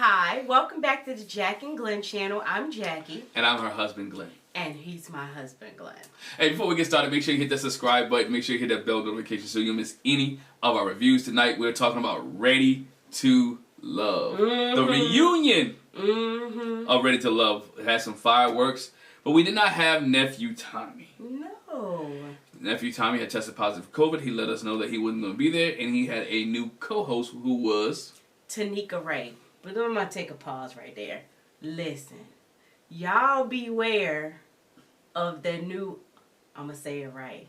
Hi, welcome back to the Jac and Glen channel. I'm Jackie. And I'm her husband, Glenn. And he's my husband, Glenn. Hey, before we get started, make sure you hit that subscribe button. Make sure you hit that bell notification so you don't miss any of our reviews. Tonight, we're talking about Ready to Love. The reunion of Ready to Love. It had some fireworks, but we did not have Nephew Tommy. No. Nephew Tommy had tested positive for COVID. He let us know that he wasn't going to be there, and he had a new co-host who was... Tanika Ray. But I'm going to take a pause right there. Listen. Y'all beware of the new, I'm going to say it right,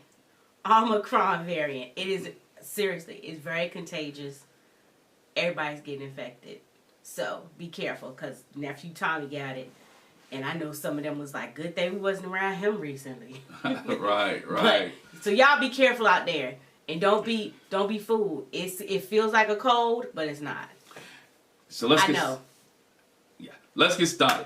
Omicron variant. It is, seriously, it's very contagious. Everybody's getting infected. So, be careful, because Nephew Tommy got it. And I know some of them was like, good thing we wasn't around him recently. Right. But, so y'all be careful out there. And don't be fooled. It feels like a cold, but it's not. So let's let's get started.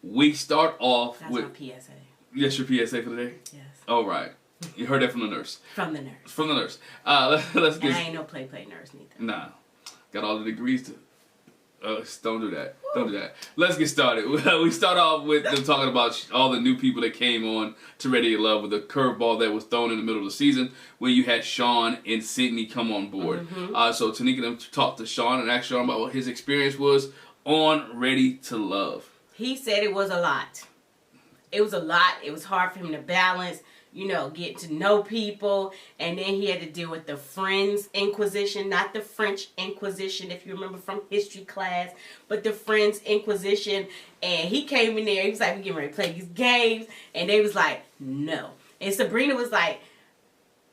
We start off with... That's my PSA. Yes, your PSA for the day? Yes. All right. You heard that from the nurse. From the nurse. From the nurse. Let's get... And I ain't no play nurse neither. Nah. Got all the degrees to... don't do that. Woo. Don't do that. Let's get started. We start off with them talking about all the new people that came on to Ready to Love with the curveball that was thrown in the middle of the season where you had Sean and Sydney come on board. So Tanika and them talked to Sean and asked Sean about what his experience was on Ready to Love. He said it was a lot. It was a lot. It was hard for him to balance, you know, get to know people. And then he had to deal with the Friends Inquisition, not the French Inquisition, if you remember from history class, but the Friends Inquisition. And he came in there, he was like, we getting ready to play these games. And they was like, no. And Sabrina was like,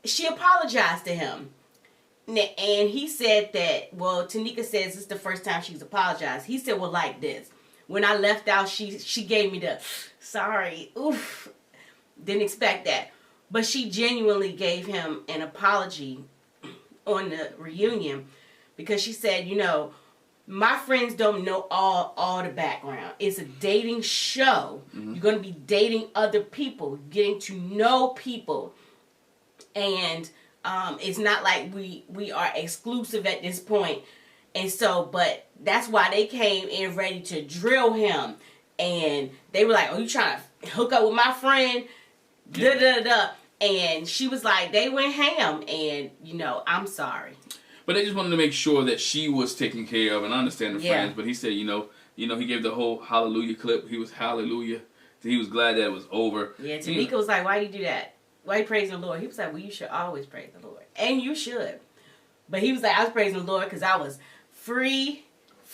she apologized to him. And he said that, well, Tanika says this is the first time she's apologized. He said, well, like this. When I left out, she gave me the, sorry, oof. Didn't expect that. But she genuinely gave him an apology on the reunion because she said, you know, my friends don't know all the background. It's a dating show. You're going to be dating other people, getting to know people. And it's not like we are exclusive at this point. And so, but that's why they came in ready to drill him. And they were like, oh, you trying to hook up with my friend? And she was like, they went ham. And, you know, I'm sorry. But they just wanted to make sure that she was taken care of. And I understand the friends. But he said, you know, he gave the whole hallelujah clip. He was hallelujah. He was glad that it was over. Yeah, Tanika was like, why do you do that? Why you praising the Lord? He was like, well, you should always praise the Lord. And you should. But he was like, I was praising the Lord because I was free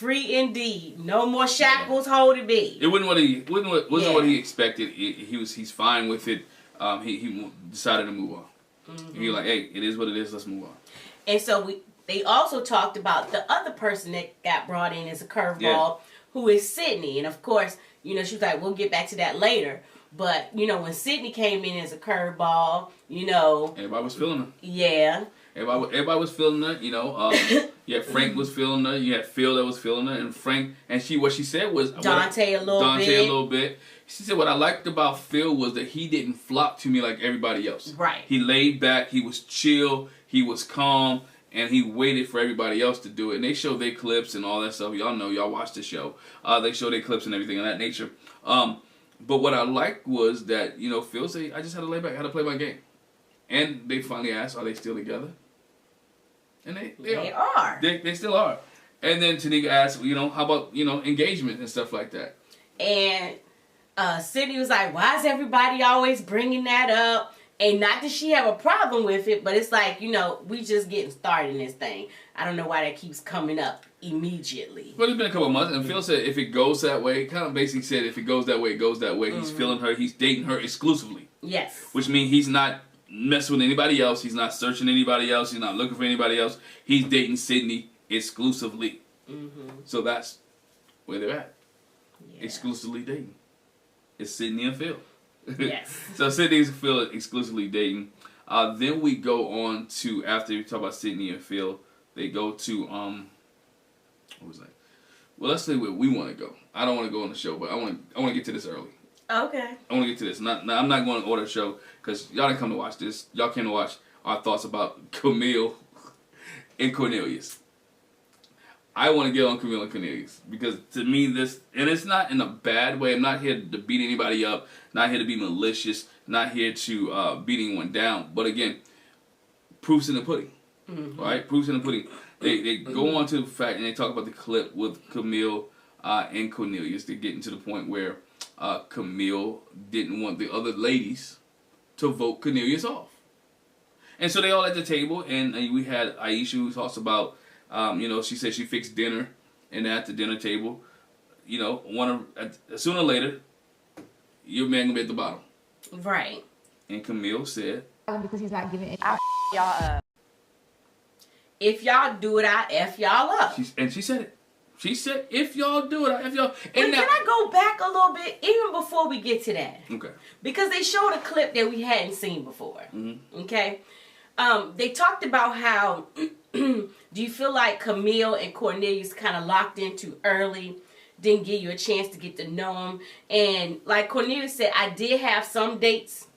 indeed. No more shackles holding me. It wasn't what he expected. He's fine with it. He decided to move on. He was like, hey, it is what it is. Let's move on. And so they also talked about the other person that got brought in as a curveball, who is Sydney. And of course, you know, she was like, we'll get back to that later. But, you know, when Sydney came in as a curveball, you know... Everybody was feeling her. Yeah. Everybody was feeling her, you know. Frank was feeling her. You had Phil that was feeling her. And Frank, and what she said was... Dante a little bit. She said what I liked about Phil was that he didn't flop to me like everybody else. Right. He laid back. He was chill. He was calm. And he waited for everybody else to do it. And they showed their clips and all that stuff. Y'all know. Y'all watch the show. They show their clips and everything of that nature. But what I liked was that, you know, Phil said, I just had to lay back. I had to play my game. And they finally asked, are they still together? And they are. They still are. And then Tanika asked, you know, how about, you know, engagement and stuff like that? And Sydney was like, why is everybody always bringing that up? And not that she have a problem with it, but it's like, you know, we just getting started in this thing. I don't know why that keeps coming up immediately. Well, it's been a couple of months, and Phil said if it goes that way, kind of basically said if it goes that way, it goes that way. He's feeling her. He's dating her exclusively. Yes. Which means he's not messing with anybody else. He's not searching anybody else. He's not looking for anybody else. He's dating Sydney exclusively. So that's where they're at. Yeah. Exclusively dating. It's Sydney and Phil. Yes. So Sydney and Phil exclusively dating. Then we go on to, after we talk about Sydney and Phil, they go to, what was that? Well, let's say where we want to go. I don't want to go on the show, but I want to get to this early. Okay. I want to get to this. I'm not going to order a show because y'all didn't come to watch this. Y'all came to watch our thoughts about Camille and Cornelius. I want to get on Camille and Cornelius because to me this, and it's not in a bad way. I'm not here to beat anybody up. Not here to be malicious. Not here to beat anyone down. But again, proof's in the pudding, right? Proof's in the pudding. They go on to the fact and they talk about the clip with Camille and Cornelius. They're getting to the point where Camille didn't want the other ladies to vote Cornelius off. And so they all at the table, and we had Aisha who talks about, she said she fixed dinner, and at the dinner table, sooner or later, your man gonna be at the bottom. Right. And Camille said, because he's not giving it. Y'all up. If y'all do it, I F y'all up. She said it. She said, if y'all do it, I F y'all. But can I go back a little bit, even before we get to that? Okay. Because they showed a clip that we hadn't seen before. Okay. They talked about how, do you feel like Camille and Cornelius kind of locked in too early, didn't give you a chance to get to know them? And like Cornelius said, I did have some dates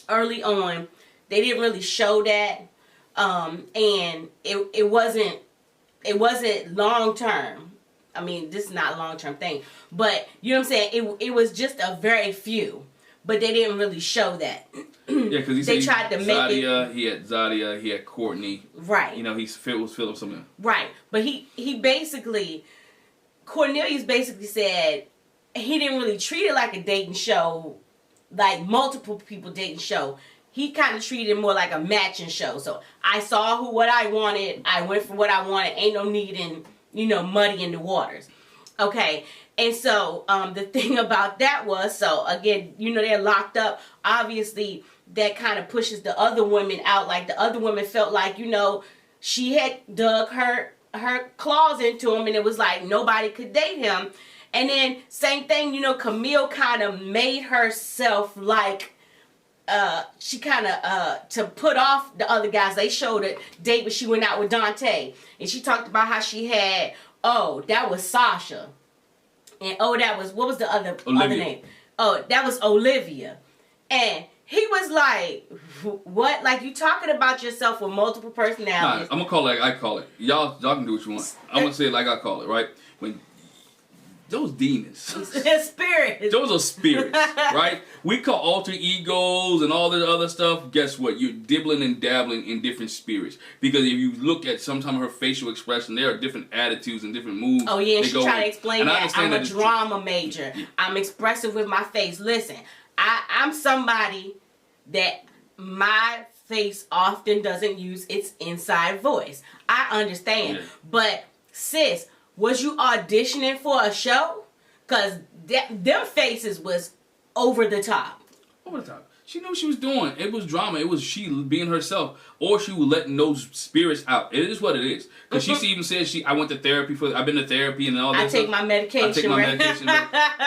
early on. They didn't really show that. And it wasn't long term. I mean, this is not a long term thing. But, you know what I'm saying? It was just a very few. But they didn't really show that. Yeah, because they tried to make it. He had Zadia, he had Courtney. Right. He was filling something. Right. But he basically, Cornelius basically said he didn't really treat it like a dating show, like multiple people dating show. He kind of treated it more like a matching show. So I saw what I wanted. I went for what I wanted. Ain't no need in, muddying the waters. Okay. And so the thing about that was, so again, they're locked up. Obviously, that kind of pushes the other women out. Like the other women felt like, she had dug her claws into him, and it was like nobody could date him. And then same thing, Camille kind of made herself like, she kind of, to put off the other guys. They showed a date when she went out with Dante. And she talked about how she had, that was Sasha. And that was, what was the other name? Oh, that was Olivia. And he was like, what? Like, you talking about yourself with multiple personalities. Nah, I'm going to call it like I call it. Y'all can do what you want. I'm going to say it like I call it, right? When those demons. Spirits. Those are spirits, right? We call alter egos and all the other stuff. Guess what? You're dibbling and dabbling in different spirits. Because if you look at sometimes her facial expression, there are different attitudes and different moves. Oh, yeah, and she trying to explain that. I'm a drama major. Yeah. I'm expressive with my face. Listen, I'm somebody that my face often doesn't use its inside voice. I understand. Yeah. But, sis, was you auditioning for a show? Because them faces was over the top. Over the top. She knew what she was doing. It was drama. It was she being herself. Or she was letting those spirits out. It is what it is. Because she even said, I went to therapy I've been to therapy and all that stuff. I take my medication. I take my medication.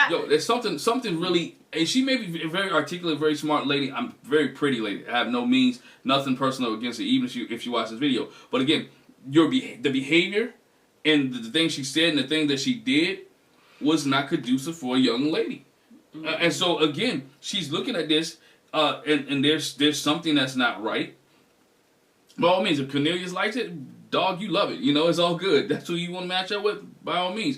Yo, there's something really, and she may be a very articulate, very smart lady. I'm a very pretty lady. I have no means, nothing personal against her, even if she watches this video. But again, the behavior and the thing she said and the thing that she did was not conducive for a young lady. And so, again, she's looking at this, and there's something that's not right. By all means, if Cornelius likes it, dog, you love it. It's all good. That's who you want to match up with, by all means.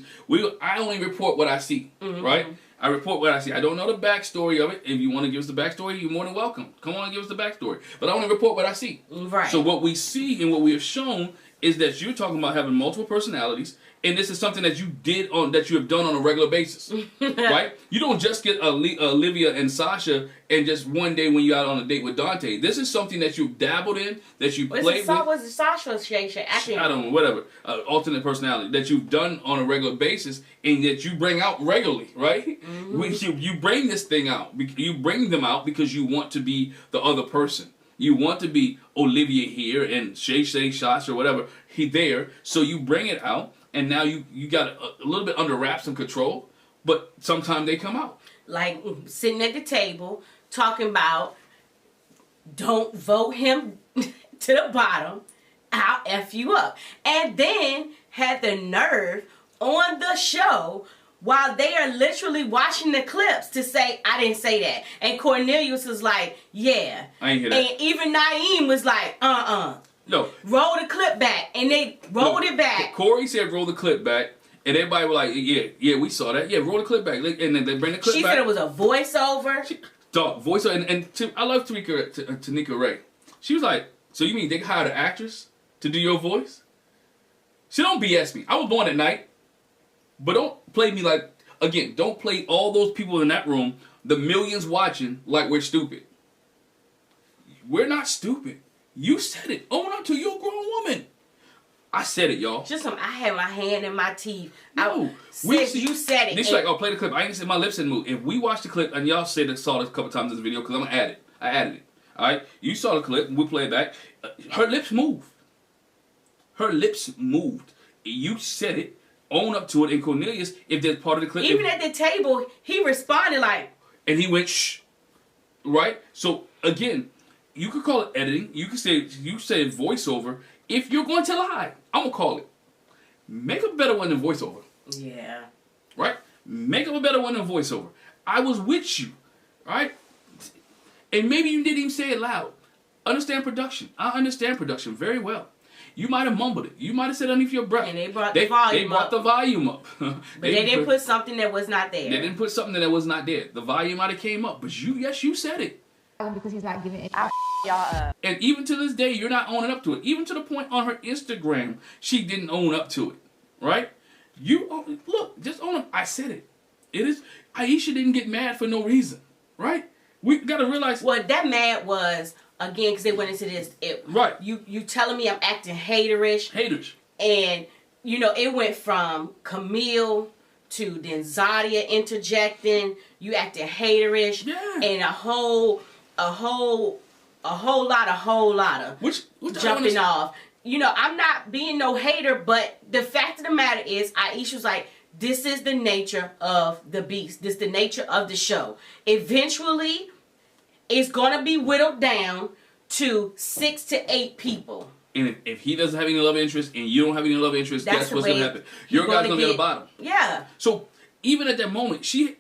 I only report what I see, right? I report what I see. I don't know the backstory of it. If you want to give us the backstory, you're more than welcome. Come on and give us the backstory. But I only report what I see. Right. So what we see and what we have shown is that you're talking about having multiple personalities, and this is something that that you have done on a regular basis, right? You don't just get Olivia and Sasha, and just one day when you're out on a date with Dante. This is something that you've dabbled in, that you played with. Was it Sasha or Shay? I don't know, whatever. Alternate personality that you've done on a regular basis, and that you bring out regularly, right? When you bring this thing out, you bring them out because you want to be the other person. You want to be Olivia here and Shay shots or whatever there. So you bring it out, and now you got a little bit under wraps and control, but sometimes they come out. Like sitting at the table talking about, don't vote him to the bottom, I'll F you up. And then had the nerve on the show while they are literally watching the clips to say, I didn't say that. And Cornelius was like, yeah. I ain't hear that. And even Naeem was like, No. Roll the clip back, and they rolled it back. Corey said roll the clip back, and everybody was like, yeah, we saw that. Yeah, roll the clip back. And then they bring the clip back. She said it was a voiceover. Voiceover, and I love Tanika Ray. She was like, so you mean they hired an actress to do your voice? She don't BS me. I was born at night, but don't play me like, again, don't play all those people in that room, the millions watching, like we're stupid. We're not stupid. You said it. Own up to your grown woman. I said it, y'all. I had my hand in my teeth. No. You said it. She's like, oh, play the clip. I ain't said my lips didn't move. If we watch the clip, and y'all saw this a couple times in this video, because I'm going to add it. I added it. All right? You saw the clip, and we'll play it back. Her lips moved. Her lips moved. You said it. Own up to it. And Cornelius, if there's part of the clip. Even at the table, he responded like. And he went, shh. Right? So, again, you could call it editing. You say voiceover. If you're going to lie, I'm going to call it. Make a better one than voiceover. Yeah. Right? Make up a better one than voiceover. I was with you. Right? And maybe you didn't even say it loud. Understand production. I understand production very well. You might have mumbled it. You might have said underneath your breath. And they brought the volume up. They brought the volume up. But they didn't put something that was not there. They didn't put something that was not there. The volume might have came up. But you said it. Because he's not giving it. Y'all And even to this day, you're not owning up to it. Even to the point on her Instagram, she didn't own up to it. Right? Look, just own up. I said it. It is. Aisha didn't get mad for no reason. Right? We got to realize. Well, that mad was, again, because they went into this. Right. You telling me I'm acting haterish. Haters. And, it went from Camille to then Zadia interjecting. You acting haterish. Yeah. And a whole lot of Which jumping off. I'm not being no hater, but the fact of the matter is, Aisha was like, this is the nature of the beast. This is the nature of the show. Eventually, it's going to be whittled down to 6 to 8 people. And if he doesn't have any love interest and you don't have any love interest, guess what's going to happen? Your guy's going to be at the bottom. Yeah. So even at that moment, she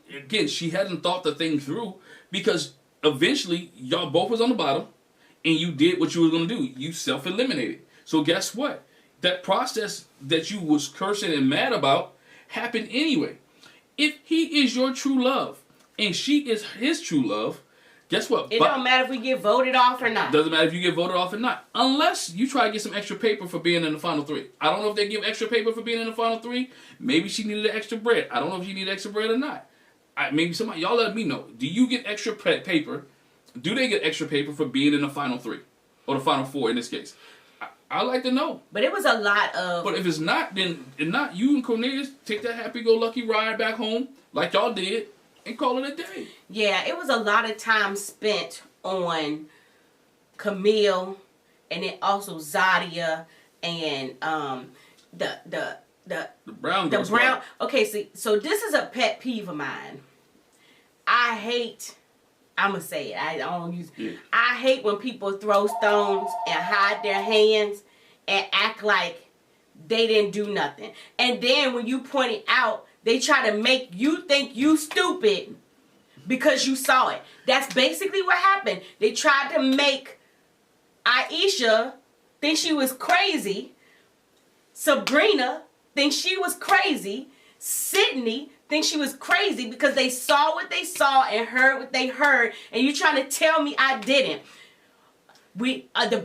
hadn't thought the thing through, because eventually y'all both was on the bottom and you did what you were going to do. You self-eliminated. So guess what? That process that you was cursing and mad about happened anyway. If he is your true love and she is his true love, guess what? It don't matter if we get voted off or not. Doesn't matter if you get voted off or not. Unless you try to get some extra paper for being in the final 3. I don't know if they give extra paper for being in the final 3. Maybe she needed extra bread. I don't know if she needed extra bread or not. Maybe somebody, y'all let me know. Do you get extra paper? Do they get extra paper for being in the final 3? Or the final 4 in this case? I'd like to know. But it was a lot of... But if it's not, then you and Cornelius take that happy-go-lucky ride back home like y'all did and call it a day. Yeah, it was a lot of time spent on Camille and then also Zadia and the brown girl. Okay, so this is a pet peeve of mine. I'ma say it. I don't use. Yeah. I hate when people throw stones and hide their hands and act like they didn't do nothing. And then when you point it out, they try to make you think you stupid because you saw it. That's basically what happened. They tried to make Aisha think she was crazy. Sabrina think she was crazy. Sydney think she was crazy because they saw what they saw and heard what they heard, and you trying to tell me I didn't. The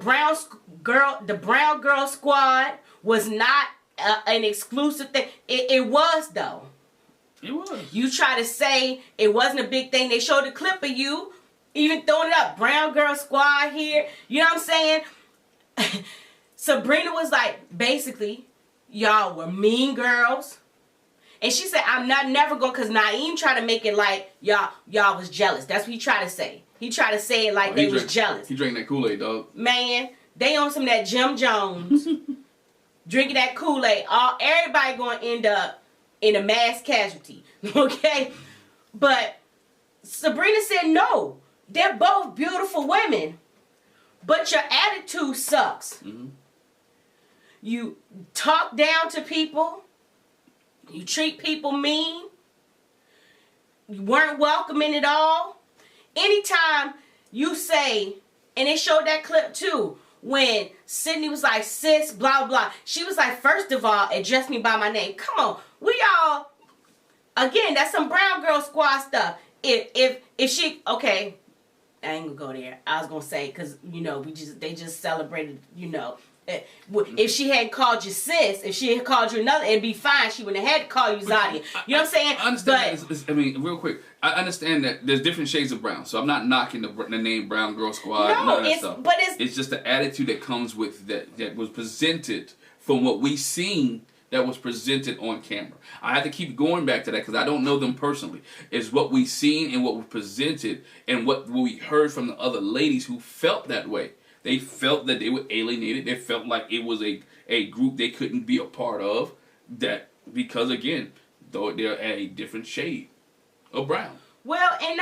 brown girl squad was not an exclusive thing. It was though. It was. You try to say it wasn't a big thing. They showed a clip of you even throwing it up. Brown girl squad here. You know what I'm saying? Sabrina was like, basically, y'all were mean girls. And she said, I'm never going, because Naeem tried to make it like y'all was jealous. That's what he tried to say. He tried to say it like they was jealous. He drank that Kool-Aid, dog. Man, they on some of that Jim Jones. Drinking that Kool-Aid. Everybody going to end up in a mass casualty. Okay? But Sabrina said, no. They're both beautiful women. But your attitude sucks. Mm-hmm. You talk down to people. You treat people mean. You weren't welcoming at all. Anytime you say, and they showed that clip too, when Sydney was like, sis, blah, blah, she was like, first of all, address me by my name. Come on. We all, again, that's some brown girl squad stuff. If she, okay, I ain't gonna go there. I was gonna say, because, you know, they just celebrated, you know. If she hadn't called you sis, if she had called you another, it'd be fine. She wouldn't have had to call you Zadia. You know what I'm saying? I understand. I mean, real quick, I understand that there's different shades of brown, so I'm not knocking the name Brown Girl Squad. No, none of that stuff. But it's just the attitude that comes with that was presented from what we seen that was presented on camera. I have to keep going back to that because I don't know them personally. It's what we seen and what was presented and what we heard from the other ladies who felt that way. They felt that they were alienated. They felt like it was a group they couldn't be a part of. That because again, though they're a different shade of brown. Well, and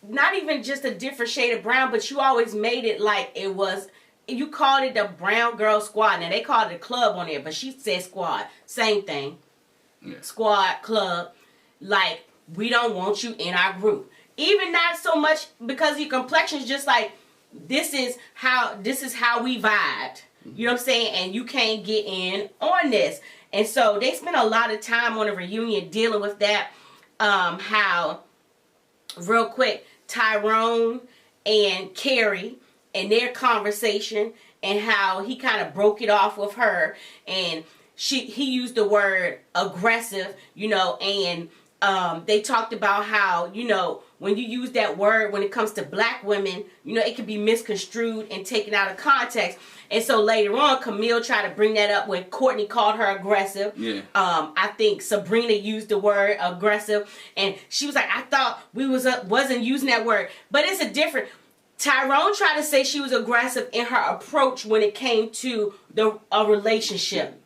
not even just a different shade of brown, but you always made it like it was. You called it the Brown Girl Squad. Now they called it a club on there, but she said squad. Same thing. Yeah. Squad, club. Like, we don't want you in our group. Even not so much because your complexion's just like, this is how we vibed. You know what I'm saying? And you can't get in on this. And so they spent a lot of time on a reunion dealing with that. How, real quick, Tyrone and Carrie and their conversation and how he kind of broke it off with her and he used the word aggressive, you know, and they talked about how, you know, when you use that word when it comes to black women, you know, it can be misconstrued and taken out of context. And so later on, Camille tried to bring that up when Courtney called her aggressive. Yeah. I think Sabrina used the word aggressive, and she was like, I thought we wasn't using that word. But it's a different. Tyrone tried to say she was aggressive in her approach when it came to a relationship,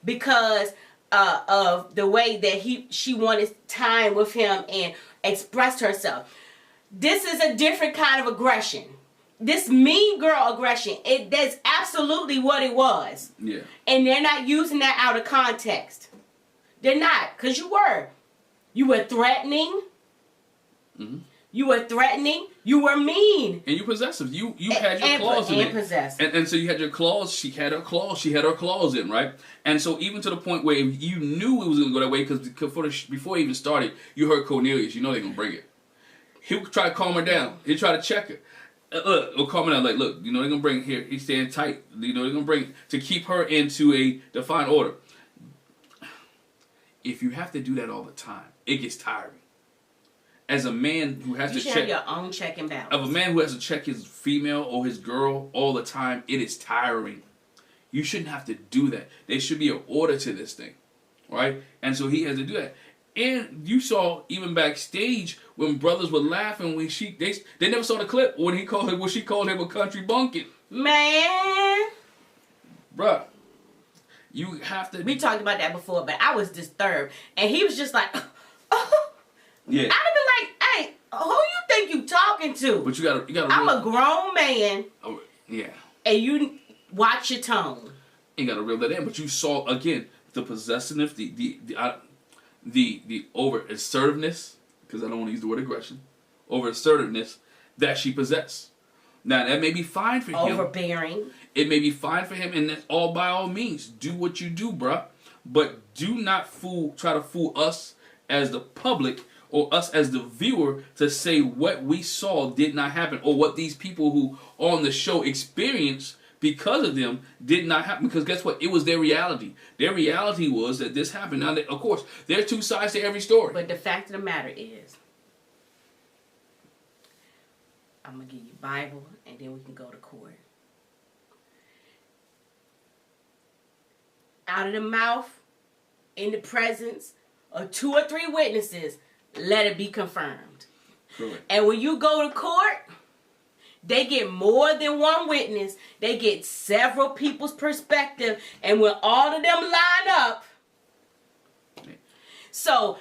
because of the way that she wanted time with him and expressed herself. This is a different kind of aggression. This mean girl aggression. That's absolutely what it was. Yeah. And they're not using that out of context. They're not, because you were threatening. Mm-hmm. You were threatening. You were mean. And you possessive. You had your claws in it. And so you had your claws. She had her claws. She had her claws in, right? And so even to the point where you knew it was going to go that way, because before it even started, you heard Cornelius. You know they're going to bring it. He'll try to calm her down. He'll try to check her. Look, he'll calm her down. Like, look, you know they're going to bring here. He's staying tight. You know they're going to bring to keep her into a defined order. If you have to do that all the time, it gets tiring. As a man who has to check, have your own check and balance. Of a man who has to check his female or his girl all the time, it is tiring. You shouldn't have to do that. There should be an order to this thing, right? And so he has to do that. And you saw even backstage when brothers were laughing when they never saw the clip when she called him a country bumpkin. Man, bruh, you have to. We talked about that before, but I was disturbed, and he was just like, oh. Yeah. I'd have been like, hey, who you think you talking to? But you gotta. I'm a grown man. Oh, yeah. And you watch your tone. You gotta reel that in. But you saw again the possessiveness, the over assertiveness, because I don't want to use the word aggression, over assertiveness that she possessed. Now that may be fine for him. Overbearing. It may be fine for him, and that's all by all means. Do what you do, bruh. But do not try to fool us as the public or us as the viewer to say what we saw did not happen, or what these people who on the show experienced because of them did not happen. Because guess what? It was their reality. Their reality was that this happened. Now, of course, there are two sides to every story. But the fact of the matter is, I'm going to give you Bible, and then we can go to court. Out of the mouth, in the presence of 2 or 3 witnesses, let it be confirmed. Correct. And when you go to court, they get more than one witness. They get several people's perspective. And when all of them line up, so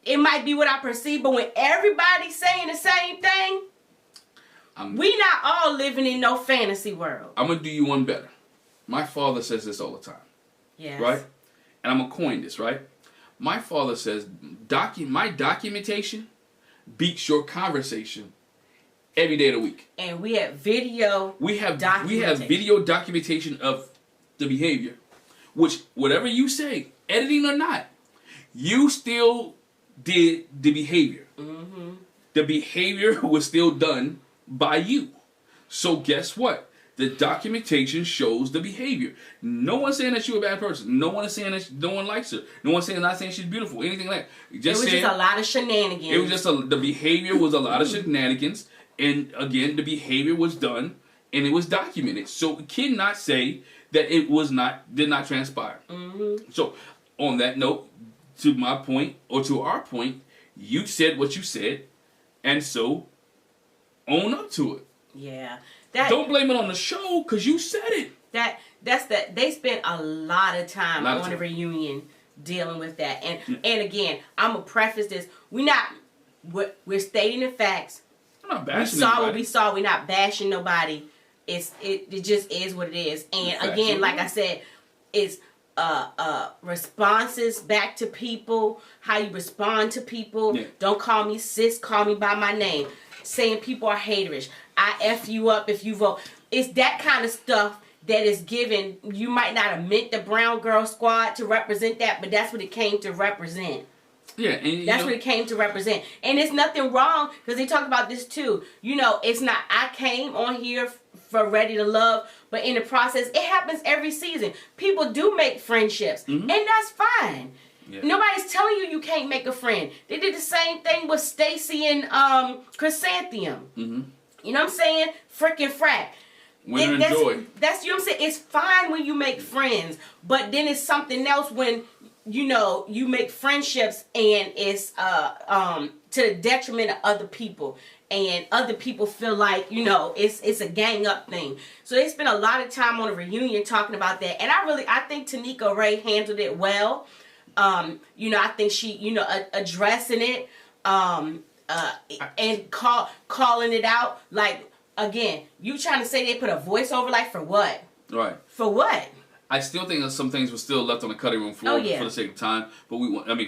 it might be what I perceive, but when everybody's saying the same thing, we not all living in no fantasy world. I'm going to do you one better. My father says this all the time. Yes. Right? And I'm going to coin this, right? My father says, my documentation beats your conversation every day of the week. And we have video. We have video documentation of the behavior, which whatever you say, editing or not, you still did the behavior. Mm-hmm. The behavior was still done by you. So guess what? The documentation shows the behavior. No one's saying that you're a bad person. No one is saying that no one likes her. No one's saying not saying she's beautiful. Anything like that. It was just a lot of shenanigans. It was just the behavior was a lot of shenanigans, and again the behavior was done and it was documented. So we cannot say that it did not transpire. Mm-hmm. So on that note, to my point or to our point, you said what you said, and so own up to it. Yeah. Don't blame it on the show because you said it. They spent a lot of time on the reunion dealing with that. And again, I'm gonna preface this: we're stating the facts. I'm not bashing we saw what we saw. We're not bashing nobody. It just is what it is. And again, like I said, it's responses back to people, how you respond to people. Yeah. Don't call me sis, call me by my name. Saying people are haterish. I F you up if you vote. It's that kind of stuff that is given. You might not have meant the Brown Girl Squad to represent that, but that's what it came to represent. Yeah, and that's what it came to represent. And it's nothing wrong, because they talk about this too. You know, it's not, I came on here for Ready to Love, but in the process, it happens every season. People do make friendships, and that's fine. Yeah. Nobody's telling you can't make a friend. They did the same thing with Stacy and Chrysanthemum. Mm-hmm. You know what I'm saying? Frickin' frack. Winter and joy. That's, you know what I'm saying? It's fine when you make friends, but then it's something else when, you know, you make friendships and it's to the detriment of other people, and other people feel like, you know, it's a gang up thing. So they spent a lot of time on a reunion talking about that, and I think Tanika Ray handled it well. You know, I think she, you know, addressing it, and calling it out. Like, again, you trying to say they put a voiceover, like, for what? Right. For what? I still think that some things were still left on the cutting room floor for the sake of time, but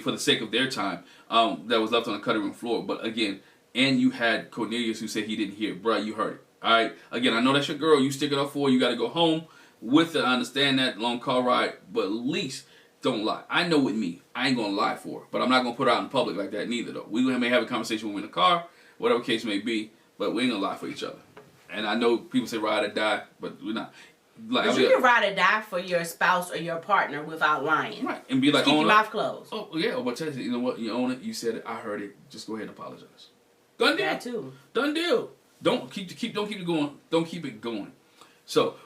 for the sake of their time, that was left on the cutting room floor. But again, and you had Cornelius who said he didn't hear it. Bruh, you heard it. All right. Again, I know that's your girl. You stick it up for her. You got to go home with it. I understand that long car ride, but at least don't lie. I know with me, I ain't gonna lie for her, but I'm not gonna put her out in public like that neither. Though we may have a conversation when we're in the car, whatever case may be, but we ain't gonna lie for each other. And I know people say ride or die, but we're not. Like, but you can ride or die for your spouse or your partner without lying. Right, and be like, keep your mouth closed. Oh yeah, but you know what? You own it. You said it. I heard it. Just go ahead and apologize. Done deal. That too. Done deal. Don't keep it going. Don't keep it going. So,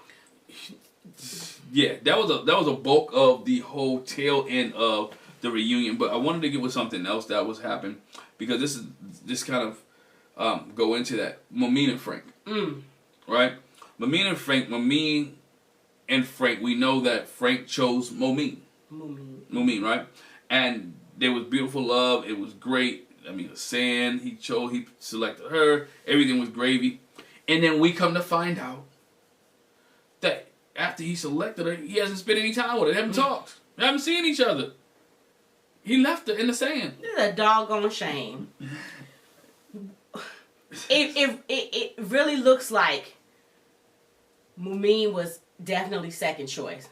yeah, that was a bulk of the whole tail end of the reunion. But I wanted to get with something else that was happening, because this kind of go into that. Mumeen and Frank. Right? Mumeen and Frank, we know that Frank chose Mumeen, right? And there was beautiful love. It was great. I mean, the sand, he selected her. Everything was gravy. And then we come to find out that after he selected her, he hasn't spent any time with her. They haven't talked. They haven't seen each other. He left her in the sand. This is a doggone shame. It really looks like Mumeen was definitely second choice.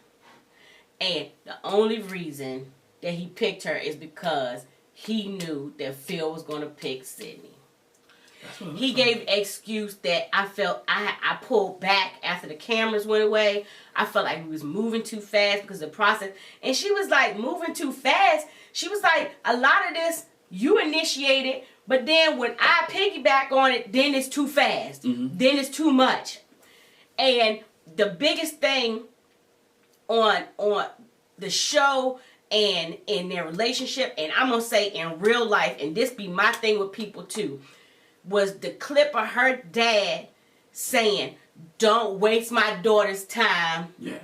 And the only reason that he picked her is because he knew that Phil was going to pick Sydney. He gave excuse that I felt I pulled back after the cameras went away. I felt like we was moving too fast because of the process. And she was like, moving too fast? She was like, a lot of this you initiated, but then when I piggyback on it, then it's too fast. Mm-hmm. Then it's too much. And the biggest thing on the show and in their relationship, and I'm going to say in real life, and this be my thing with people too, was the clip of her dad saying, don't waste my daughter's time. Yeah.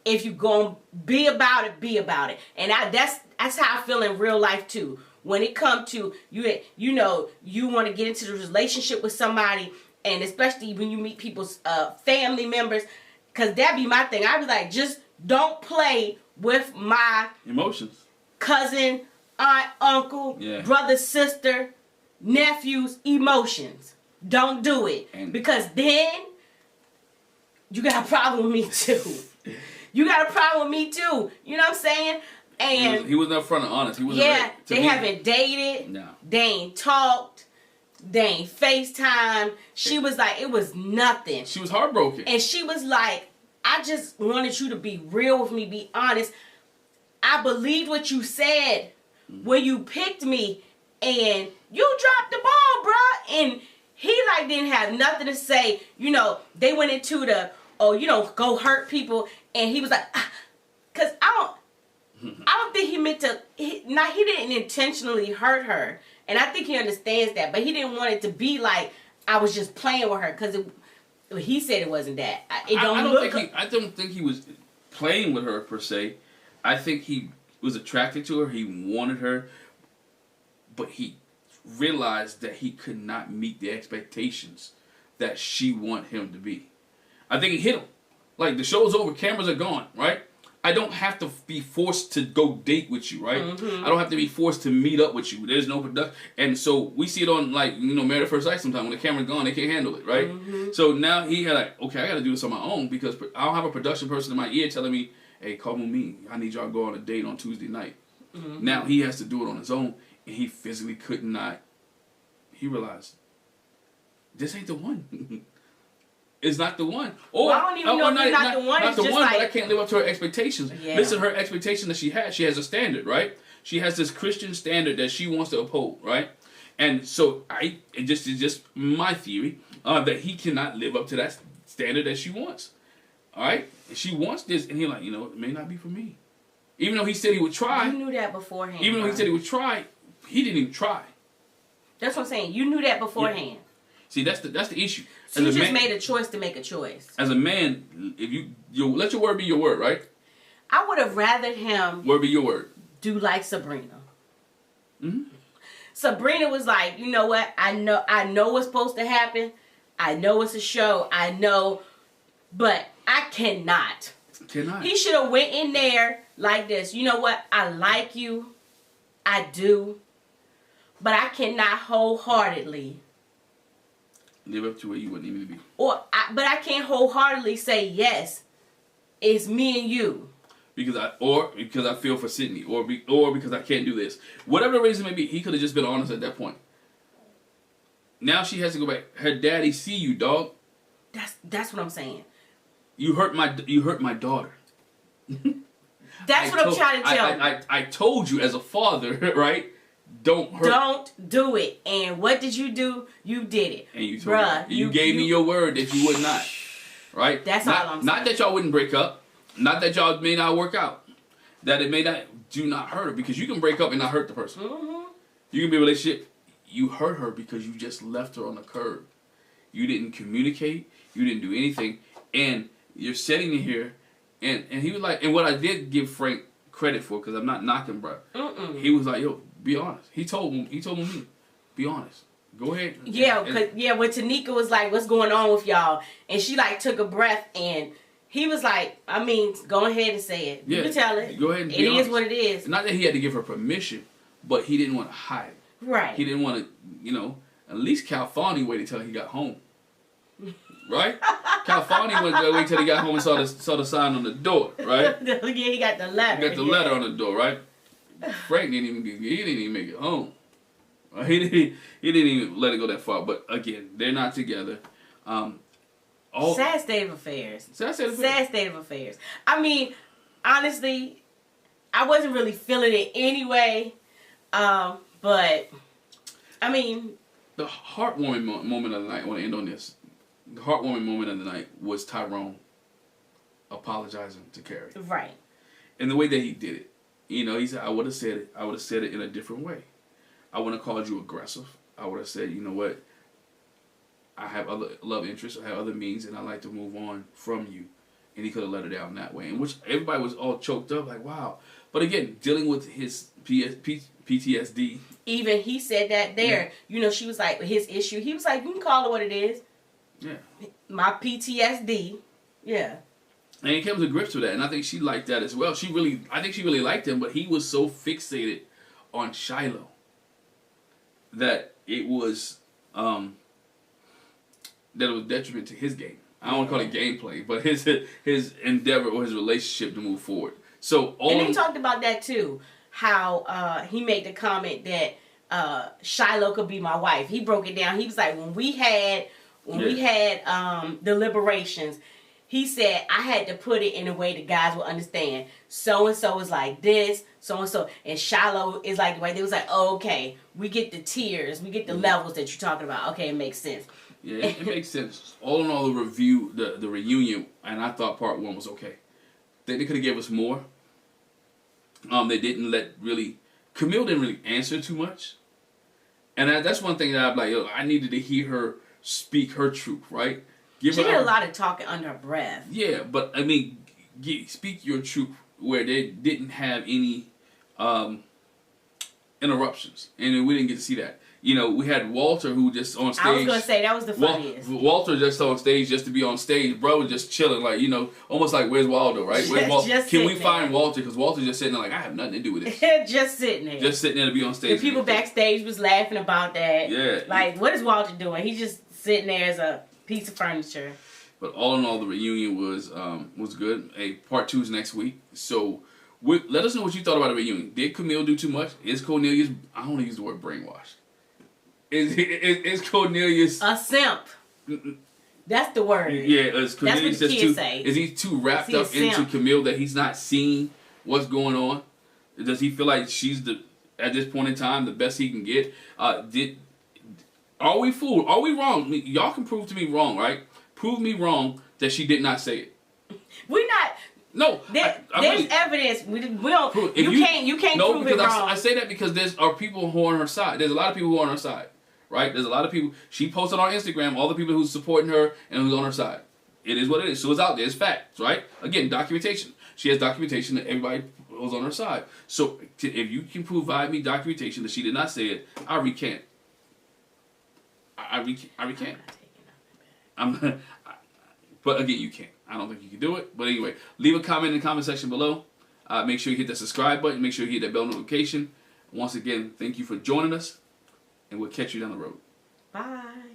If you going to be about it, be about it. And that's how I feel in real life too. When it comes to, you know, you want to get into the relationship with somebody, and especially when you meet people's family members, because that be my thing. I'd be like, just don't play with my emotions. Cousin, aunt, uncle, brother, sister, nephew's emotions. Don't do it. And because then you got a problem with me too. You got a problem with me too. You know what I'm saying? And he was upfront and honest. He wasn't they haven't dated. No. They ain't talked. They ain't FaceTime. She was like, it was nothing. She was heartbroken. And she was like, I just wanted you to be real with me, be honest. I believed what you said when you picked me, and you dropped the ball, bruh. And he like didn't have nothing to say. You know, they went into the, go hurt people. And he was like, cause I don't think he meant to, he didn't intentionally hurt her. And I think he understands that, but he didn't want it to be like I was just playing with her, because he said it wasn't that. I don't think he was playing with her per se. I think he was attracted to her. He wanted her, but he realized that he could not meet the expectations that she want him to be. I think he hit him. Like, the show's over, cameras are gone, right? I don't have to be forced to go date with you, right? Mm-hmm. I don't have to be forced to meet up with you. There's no production. And so we see it on, like, Married at First Sight sometimes. When the camera's gone, they can't handle it, right? Mm-hmm. So now he had like, okay, I got to do this on my own, because I don't have a production person in my ear telling me, hey, call Mumeen. I need y'all to go on a date on Tuesday night. Mm-hmm. Now he has to do it on his own, and he physically could not. He realized, this ain't the one. It's not the one. Or I don't even know if it's not the one. Not It's the just one, like, but I can't live up to her expectations. Yeah. Listen, her expectation that she has. She has a standard, right? She has this Christian standard that she wants to uphold, right? And so it's just my theory that he cannot live up to that standard that she wants. All right? She wants this, and he's like, it may not be for me. Even though he said he would try. You knew that beforehand. Even though he said he would try, he didn't even try. That's what I'm saying. You knew that beforehand. Yeah. See, that's the issue. So you just made a choice to make a choice. As a man, if you let your word be your word, right? I would have rather him word be your word. Do like Sabrina. Mm-hmm. Sabrina was like, you know what? I know what's supposed to happen. I know it's a show. I know, but I cannot. He should have went in there like this. You know what? I like you. I do. But I cannot wholeheartedly live up to where you wouldn't even be. But I can't wholeheartedly say yes. It's me and you. Because I feel for Sydney, or because I can't do this. Whatever the reason may be, he could have just been honest at that point. Now she has to go back. Her daddy see you, dog. That's what I'm saying. You hurt my daughter. That's what I'm trying to tell you. I told you as a father, right? Don't do it. And what did you do? You did it. And you told me. You gave me your word that you would not. Right? That's all I'm saying. Not that y'all wouldn't break up. Not that y'all may not work out. That it may not do not hurt her. Because you can break up and not hurt the person. Mm-hmm. You can be in a relationship. You hurt her because you just left her on the curb. You didn't communicate. You didn't do anything. And you're sitting here. And he was like, and what I did give Frank credit for, because I'm not knocking, bro. He was like, yo, be honest. He told me, be honest. Go ahead. Yeah, when Tanika was like, what's going on with y'all? And she like took a breath, and he was like, I mean, go ahead and say it. You can tell it. Go ahead and be honest. It is what it is. Not that he had to give her permission, but he didn't want to hide. Right. He didn't want to, at least Calfani waited till he got home. Right? Calfani wait till he got home and saw the sign on the door, right? Yeah, he got the letter. He got the letter on the door, right? Frank didn't even make it home. He didn't even let it go that far. But again, they're not together. Sad state of affairs. Sad state of affairs. I mean, honestly, I wasn't really feeling it anyway. But I mean, the heartwarming moment of the night. I want to end on this. The heartwarming moment of the night was Tyrone apologizing to Carrie. Right. And the way that he did it. He said, I would have said it. I would have said it in a different way. I wouldn't have called you aggressive. I would have said, you know what? I have other love interests. I have other means, and I like to move on from you. And he could have let her down that way. And which everybody was all choked up, like, wow. But again, dealing with his PTSD. Even he said that there. Yeah. She was like, his issue. He was like, you can call it what it is. Yeah. My PTSD. Yeah. And he came to grips with that, and I think she liked that as well. I think she really liked him, but he was so fixated on Shiloh that it was, that it was detriment to his game. I don't want to call it gameplay, but his endeavor or his relationship to move forward. So and they talked about that too. How he made the comment that Shiloh could be my wife. He broke it down. He was like, when we had the liberations, he said I had to put it in a way that guys would understand. So and so is like this, so and so, and Shiloh is like the way they was like, oh, okay, we get the tiers, we get the levels that you're talking about. Okay, it makes sense. Yeah, it makes sense. All in all, the reunion, and I thought part 1 was okay. They could have gave us more. They didn't Camille didn't really answer too much, and that's one thing that I'm like, I needed to hear her speak her truth, right? She did a lot of talking under her breath. Yeah, but I mean, speak your truth where they didn't have any interruptions, and we didn't get to see that. You know, we had Walter who just on stage. I was gonna say that was the funniest. Walter just on stage just to be on stage. Bro was just chilling, like, you know, almost like, where's Waldo, right? Where's Walter? Can we find Walter? Because Walter's just sitting there like, I have nothing to do with this. Just sitting there. Just sitting there to be on stage. The people backstage was laughing about that. Yeah. Like, what is Walter doing? He's just sitting there as a piece of furniture. But all in all, the reunion was good. Hey, part 2 is next week. So let us know what you thought about the reunion. Did Camille do too much? Is Cornelius? I don't want to use the word brainwashed. Is Cornelius a simp? That's the word. Yeah, is Cornelius that's what the kids say. Is he too wrapped up into Camille that he's not seeing what's going on? Does he feel like she's at this point in time the best he can get? Are we fooled? Are we wrong? Y'all can prove to me wrong, right? Prove me wrong that she did not say it. We're not. No, there's evidence. We don't. You can't no, prove because it wrong. I say that because are people who are on her side. There's a lot of people who are on her side, right? There's a lot of people. She posted on Instagram all the people who's supporting her and who's on her side. It is what it is. So it's out there. It's facts, right? Again, documentation. She has documentation that everybody was on her side. So if you can provide me documentation that she did not say it, I recant. I recant. But again, you can't. I don't think you can do it. But anyway, leave a comment in the comment section below. Make sure you hit that subscribe button. Make sure you hit that bell notification. Once again, thank you for joining us, and we'll catch you down the road. Bye.